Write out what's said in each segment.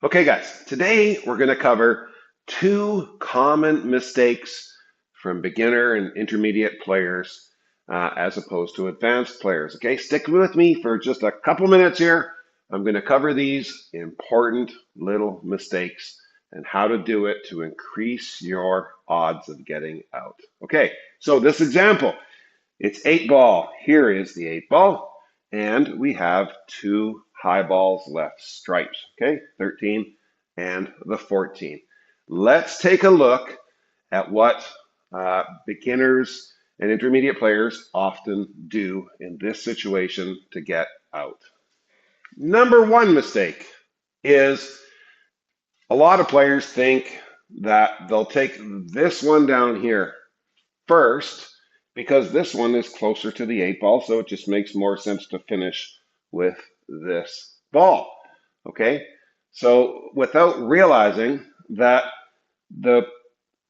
Okay, guys, today we're going to cover two common mistakes from beginner and intermediate players as opposed to advanced players. Okay, stick with me for just a couple minutes here. I'm going to cover these important little mistakes and how to do it to increase your odds of getting out. Okay, so this example, it's 8 ball. Here is the 8 ball, and we have two high balls left, stripes, okay, 13 and the 14. Let's take a look at what beginners and intermediate players often do in this situation to get out. Number one mistake is a lot of players think that they'll take this one down here first because this one is closer to the 8 ball, so it just makes more sense to finish with this ball. Okay, so without realizing that the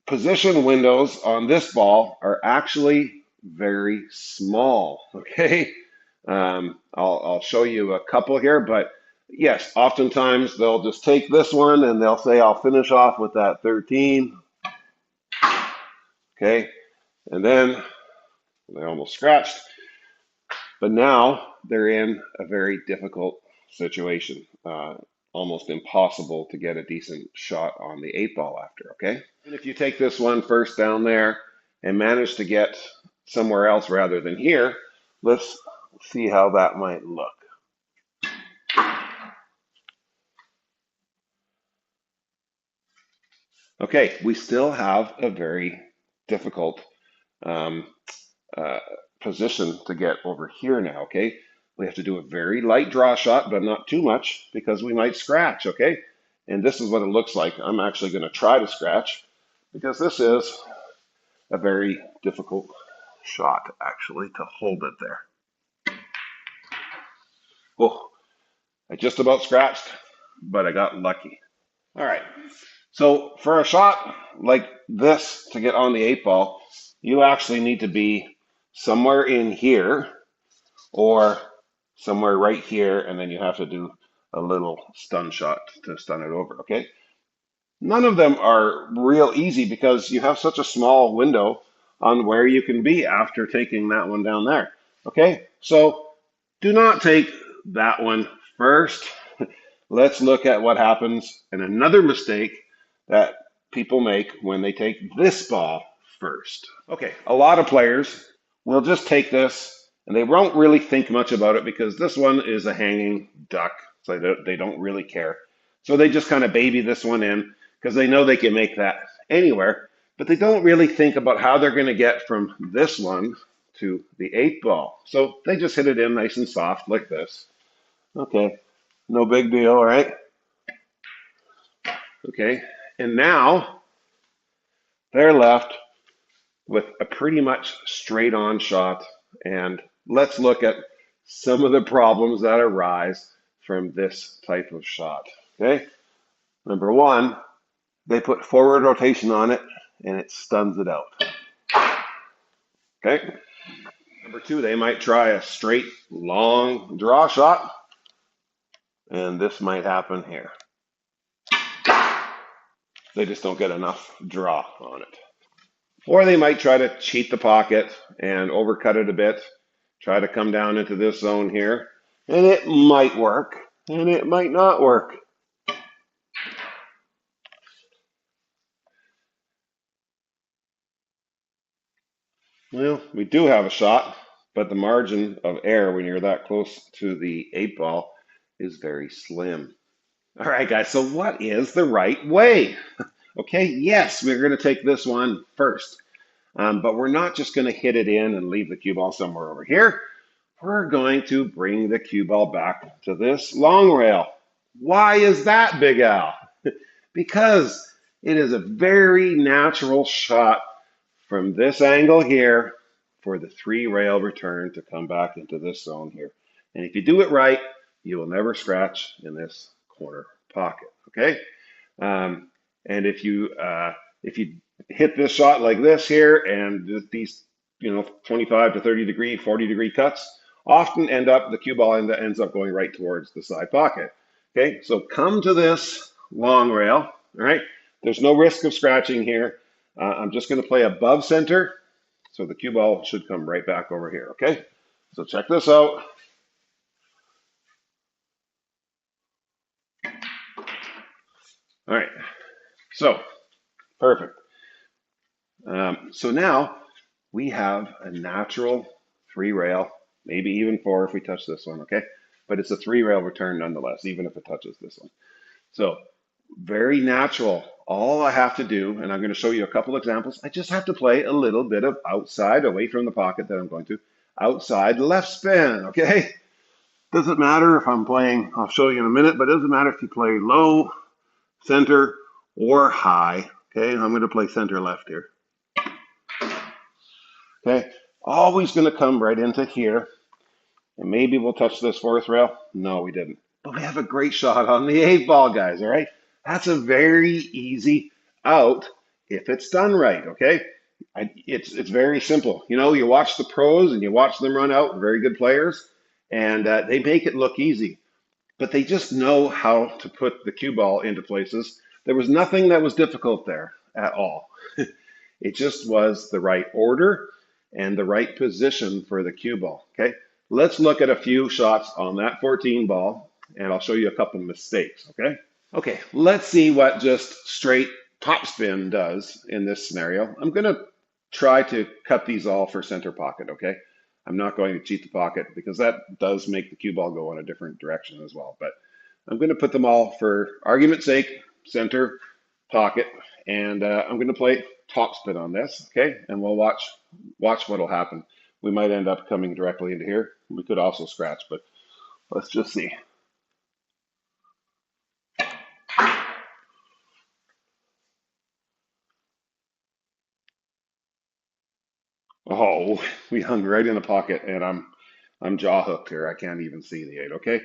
position windows on this ball are actually very small. Okay, I'll show you a couple here, but yes, oftentimes they'll just take this one and they'll say, I'll finish off with that 13. Okay, and then they almost scratched, but now they're in a very difficult situation. Almost impossible to get a decent shot on the 8 ball after, okay? And if you take this one first down there and manage to get somewhere else rather than here, let's see how that might look. Okay, we still have a very difficult um, uh, position to get over here now, okay? We have to do a very light draw shot, but not too much because we might scratch, okay? And this is what it looks like. I'm actually going to try to scratch because this is a very difficult shot, actually, to hold it there. Oh, I just about scratched, but I got lucky. All right. So for a shot like this to get on the 8 ball, you actually need to be somewhere in here or somewhere right here, and then you have to do a little stun shot to stun it over, okay? None of them are real easy because you have such a small window on where you can be after taking that one down there, okay? So do not take that one first. Let's look at what happens and another mistake that people make when they take this ball first. Okay, a lot of players will just take this and they won't really think much about it because this one is a hanging duck, so they don't really care. So they just kind of baby this one in because they know they can make that anywhere, but they don't really think about how they're going to get from this one to the 8 ball. So they just hit it in nice and soft like this. Okay, no big deal, right? Okay, and now they're left with a pretty much straight on shot. And let's look at some of the problems that arise from this type of shot. Okay, number one, they put forward rotation on it and it stuns it out. Okay, number two, they might try a straight long draw shot, and this might happen here. They just don't get enough draw on it. Or they might try to cheat the pocket and overcut it a bit, try to come down into this zone here, and it might work, and it might not work. Well, we do have a shot, but the margin of error when you're that close to the 8 ball is very slim. All right, guys, so what is the right way? Okay, yes, we're going to take this one first. But we're not just going to hit it in and leave the cue ball somewhere over here. We're going to bring the cue ball back to this long rail. Why is that, Big Al? Because it is a very natural shot from this angle here for the 3 rail return to come back into this zone here. And if you do it right, you will never scratch in this corner pocket, okay? And if you hit this shot like this here, and these 25 to 30 degree, 40 degree cuts often end up, the cue ball ends up going right towards the side pocket. Okay, so come to this long rail. All right. There's no risk of scratching here. I'm just going to play above center. So the cue ball should come right back over here. Okay. So check this out. All right. So perfect. So now we have a natural three rail, maybe even four if we touch this one. Okay. But it's a three rail return nonetheless, even if it touches this one. So very natural. All I have to do, and I'm going to show you a couple examples, I just have to play a little bit of outside, away from the pocket that I'm going to, outside left spin, okay? Doesn't matter if I'm playing, I'll show you in a minute, but it doesn't matter if you play low, center, or high, okay? I'm going to play center left here, okay? Always going to come right into here, and maybe we'll touch this fourth rail. No, we didn't. But we have a great shot on the eight ball, guys, all right? That's a very easy out if it's done right, okay? It's very simple. You know, you watch the pros and you watch them run out, very good players, and they make it look easy, but they just know how to put the cue ball into places. There was nothing that was difficult there at all. It just was the right order and the right position for the cue ball. Okay, let's look at a few shots on that 14 ball, and I'll show you a couple of mistakes. Okay, let's see what just straight topspin does in this scenario. I'm going to try to cut these all for center pocket. Okay, I'm not going to cheat the pocket because that does make the cue ball go in a different direction as well. But I'm going to put them all, for argument's sake, center pocket, and I'm going to play topspin on this, okay? And we'll watch what'll happen. We might end up coming directly into here. We could also scratch, but let's just see. Oh, we hung right in the pocket, and I'm jaw hooked here. I can't even see the eight. Okay,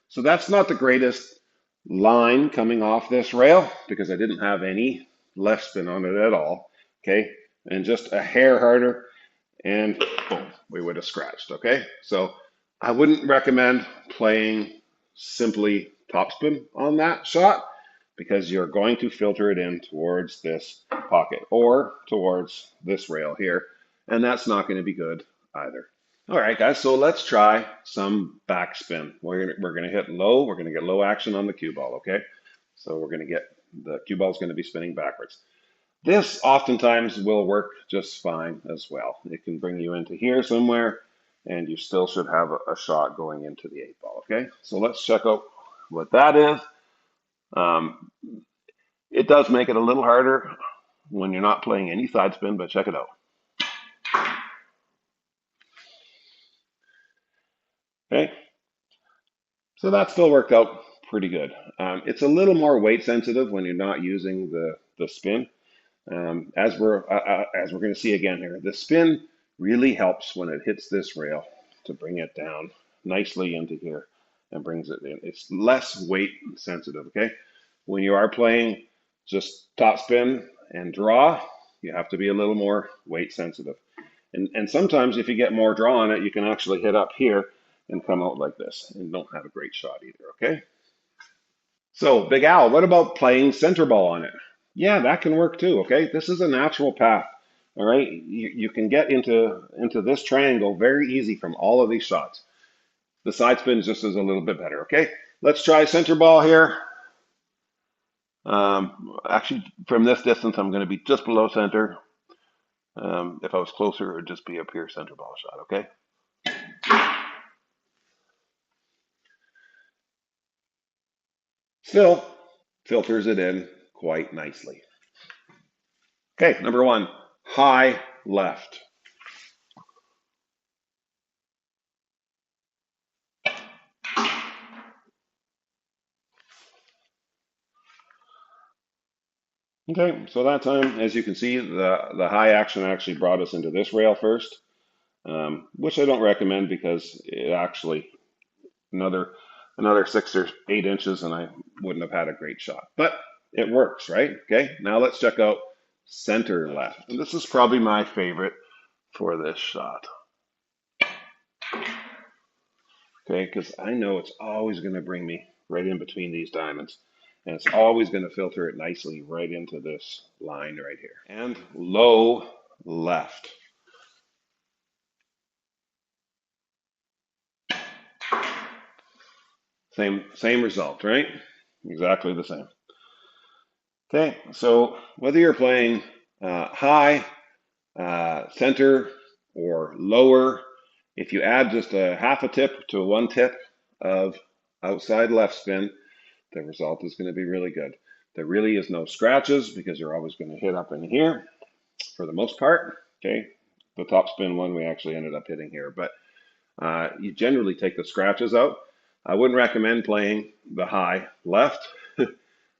so that's not the greatest line coming off this rail because I didn't have any left spin on it at all. Okay, and just a hair harder, and boom, we would have scratched. Okay, so I wouldn't recommend playing simply topspin on that shot because you're going to filter it in towards this pocket or towards this rail here, and that's not going to be good either. All right, guys, so let's try some backspin. We're gonna hit low. We're gonna get low action on the cue ball. Okay, so we're gonna get the cue ball is going to be spinning backwards. This oftentimes will work just fine as well. It can bring you into here somewhere, and you still should have a shot going into the eight ball. Okay, so let's check out what that is. Um, it does make it a little harder when you're not playing any side spin, but check it out. Okay, so that still worked out pretty good. It's a little more weight sensitive when you're not using the spin. As we're going to see again here, the spin really helps when it hits this rail to bring it down nicely into here and brings it in. It's less weight sensitive. Okay, when you are playing just top spin and draw, you have to be a little more weight sensitive. And sometimes if you get more draw on it, you can actually hit up here and come out like this and don't have a great shot either. Okay. So, Big Al, what about playing center ball on it? Yeah, that can work too. Okay, this is a natural path. All right, you can get into this triangle very easy from all of these shots. The side spin just is a little bit better. Okay, let's try center ball here. Actually, from this distance, I'm going to be just below center. If I was closer, it would just be a pure center ball shot. Okay. Still filters it in quite nicely. Okay, number one, high left. Okay, so that time, as you can see, the high action actually brought us into this rail first, which I don't recommend because it actually another 6 or 8 inches, and I wouldn't have had a great shot. But it works, right? Okay, now let's check out center left, and this is probably my favorite for this shot. Okay, because I know it's always going to bring me right in between these diamonds, And it's always going to filter it nicely right into this line right here. And low left. Same result, right? Exactly the same. Okay, so whether you're playing high, center, or lower, if you add just a half a tip to one tip of outside left spin, the result is going to be really good. There really is no scratches because you're always going to hit up in here for the most part. Okay, the top spin one we actually ended up hitting here, but you generally take the scratches out. I wouldn't recommend playing the high left.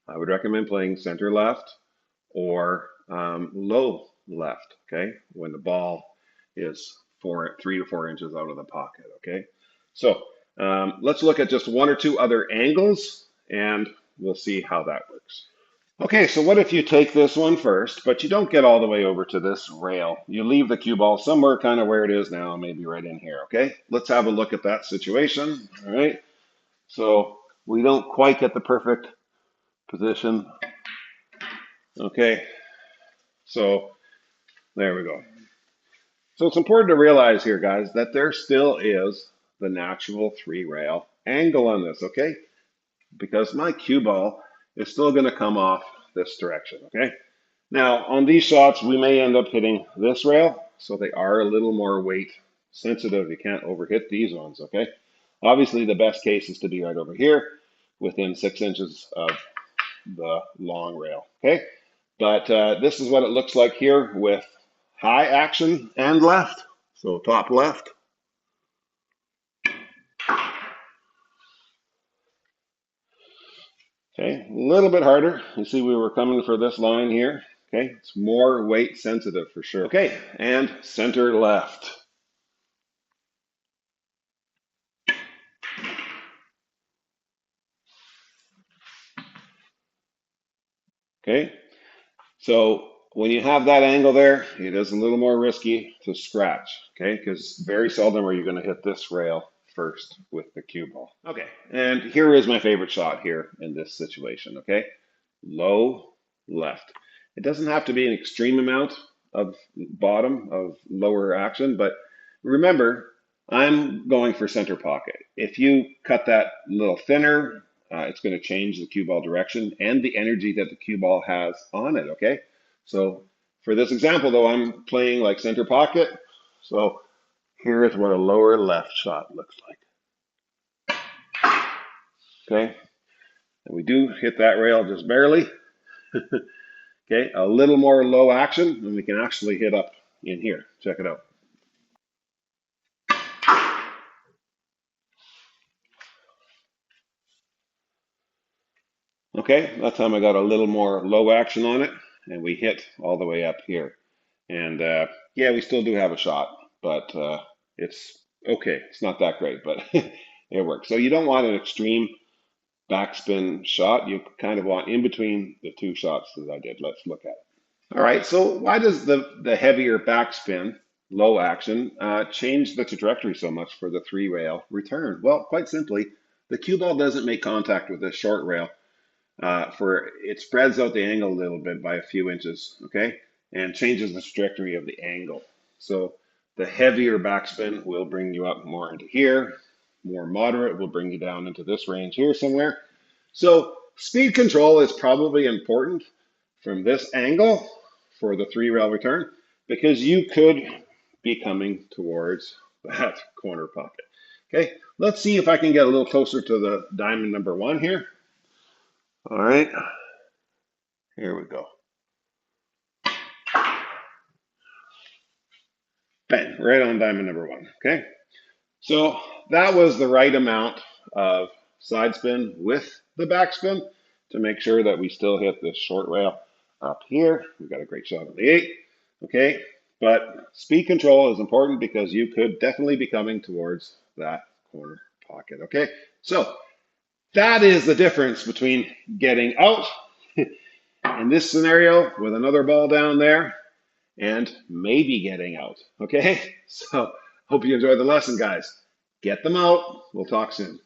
I would recommend playing center left or low left, okay, when the ball is 3 to 4 inches out of the pocket, okay? So let's look at just one or two other angles and we'll see how that works. Okay, so what if you take this one first, but you don't get all the way over to this rail? You leave the cue ball somewhere kind of where it is now, maybe right in here, okay? Let's have a look at that situation, all right? So we don't quite get the perfect position. Okay, so there we go. So it's important to realize here, guys, that there still is the natural 3-rail angle on this, okay? Because my cue ball is still going to come off this direction, okay? Now, on these shots, we may end up hitting this rail, so they are a little more weight sensitive. You can't overhit these ones, okay? Obviously, the best case is to be right over here within 6 inches of the long rail, okay? But this is what it looks like here with high action and left. So top left. Okay, a little bit harder. You see we were coming for this line here. Okay, it's more weight sensitive for sure. Okay, and center left. Okay, so when you have that angle there, it is a little more risky to scratch, okay, because very seldom are you going to hit this rail first with the cue ball. Okay, and here is my favorite shot here in this situation, okay? Low left. It doesn't have to be an extreme amount of bottom, of lower action, but remember, I'm going for center pocket. If you cut that a little thinner, it's going to change the cue ball direction and the energy that the cue ball has on it, okay? So for this example, though, I'm playing like center pocket. So here is what a lower left shot looks like. Okay, and we do hit that rail just barely. Okay, a little more low action, and we can actually hit up in here. Check it out. Okay, that time I got a little more low action on it, and we hit all the way up here. And yeah, we still do have a shot, but it's okay. It's not that great, but it works. So you don't want an extreme backspin shot. You kind of want in between the two shots that I did. Let's look at it. All right, so why does the heavier backspin, low action, change the trajectory so much for the 3-rail return? Well, quite simply, the cue ball doesn't make contact with this short rail. It spreads out the angle a little bit by a few inches, okay, and changes the trajectory of the angle. So the heavier backspin will bring you up more into here. More moderate will bring you down into this range here somewhere. So speed control is probably important from this angle for the 3-rail return because you could be coming towards that corner pocket. Okay, let's see if I can get a little closer to the diamond number 1 here. All right, here we go. Bang, right on diamond number 1, okay? So that was the right amount of side spin with the backspin to make sure that we still hit this short rail up here. We've got a great shot on the 8, okay? But speed control is important because you could definitely be coming towards that corner pocket, okay? So that is the difference between getting out in this scenario with another ball down there and maybe getting out, okay? So hope you enjoyed the lesson, guys. Get them out. We'll talk soon.